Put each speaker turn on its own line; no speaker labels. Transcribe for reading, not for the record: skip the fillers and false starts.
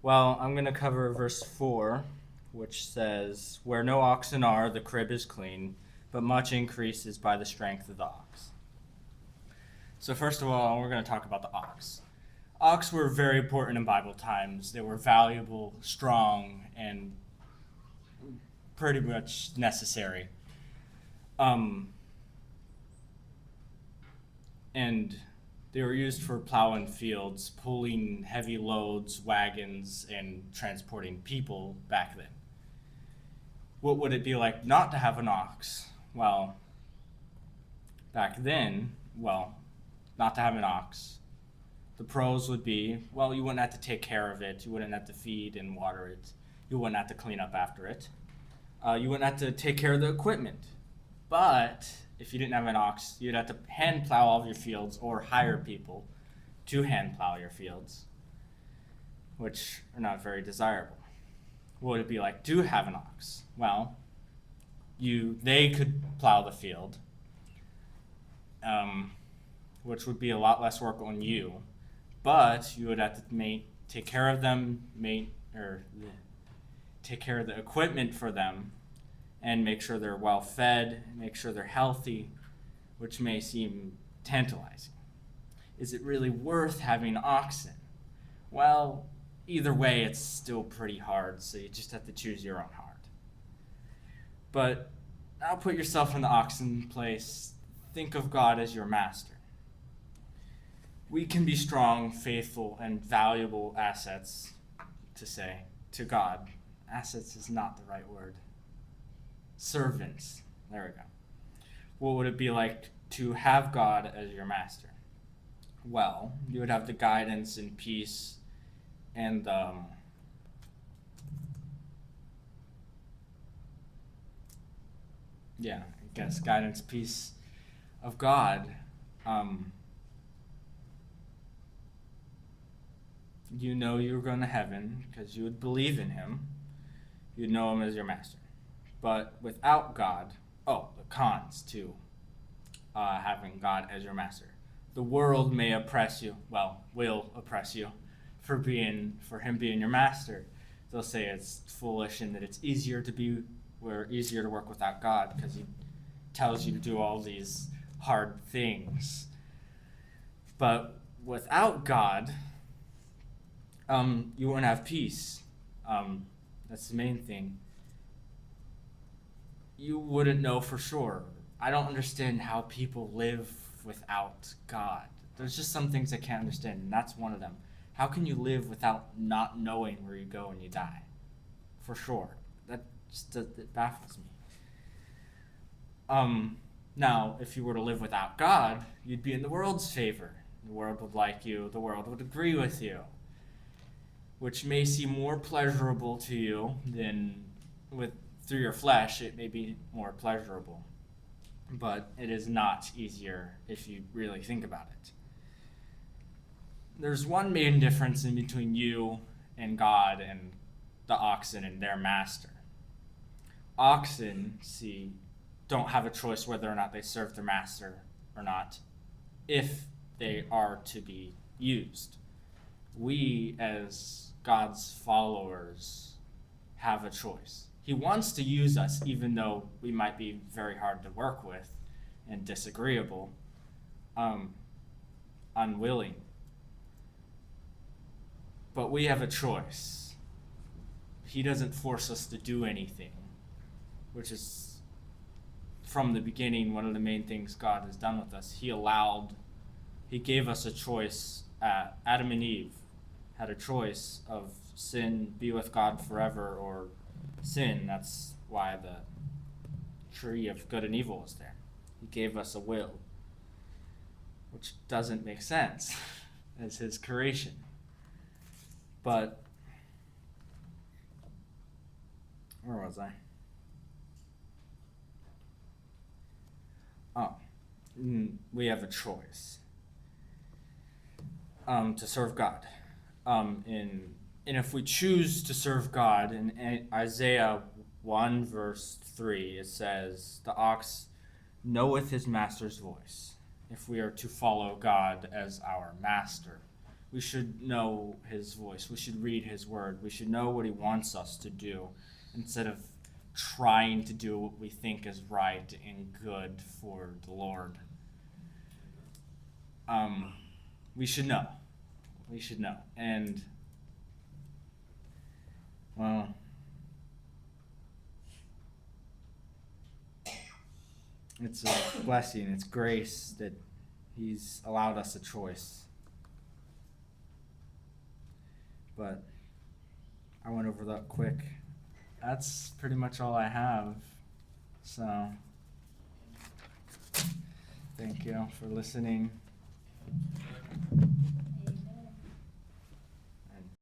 Well, I'm going to cover verse 4, which says, "Where no oxen are, the crib is clean, but much increase is by the strength of the ox." So first of all, we're going to talk about the ox. Ox were very important in Bible times. They were valuable, strong, and pretty much necessary. And they were used for plowing fields, pulling heavy loads, wagons, and transporting people back then. What would it be like not to have an ox? Well, back then, not to have an ox. The pros would be, you wouldn't have to take care of it. You wouldn't have to feed and water it. You wouldn't have to clean up after it. You wouldn't have to take care of the equipment. But if you didn't have an ox, you'd have to hand plow all of your fields or hire people to hand plow your fields, which are not very desirable. What would it be like to have an ox? Well, they could plow the field, which would be a lot less work on you, but you would have to take care of them, take care of the equipment for them, and make sure they're well fed, make sure they're healthy, which may seem tantalizing. Is it really worth having oxen? Well, either way, it's still pretty hard, so you just have to choose your own heart. But now put yourself in the oxen place. Think of God as your master. We can be strong, faithful, and valuable assets to God. Assets is not the right word. Servants. There we go. What would it be like to have God as your master? Well, you would have the guidance and peace and guidance, peace of God. You're going to heaven because you would believe in him. You'd know him as your master. But without God, the cons to having God as your master. The world may oppress you, will oppress you for him being your master. They'll say it's foolish and that it's easier to work without God because he tells you to do all these hard things. But without God, you won't have peace. That's the main thing. You wouldn't know for sure. I don't understand how people live without God. There's just some things I can't understand, and that's one of them. How can you live without not knowing where you go when you die? For sure. It baffles me. Now, if you were to live without God, you'd be in the world's favor. The world would like you. The world would agree with you, which may seem more pleasurable to you than through your flesh. It may be more pleasurable, but it is not easier if you really think about it. There's one main difference in between you and God and the oxen and their master. Oxen, don't have a choice whether or not they serve their master or not, if they are to be used. We, as God's followers, have a choice. He wants to use us, even though we might be very hard to work with and disagreeable, unwilling. But we have a choice. He doesn't force us to do anything, which is, from the beginning, one of the main things God has done with us. He gave us a choice. Adam and Eve had a choice of sin, be with God forever, or sin. That's why the tree of good and evil is there. He gave us a will, which doesn't make sense as his creation. But where was I? We have a choice to serve God. And if we choose to serve God, in Isaiah 1 verse 3, it says, "The ox knoweth his master's voice." If we are to follow God as our master, We should know his voice. We should read his word. We should know what he wants us to do instead of trying to do what we think is right and good for the Lord. We should know. We should know. And, well, it's a blessing. It's grace that he's allowed us a choice. But I went over that quick. That's pretty much all I have. So, thank you for listening.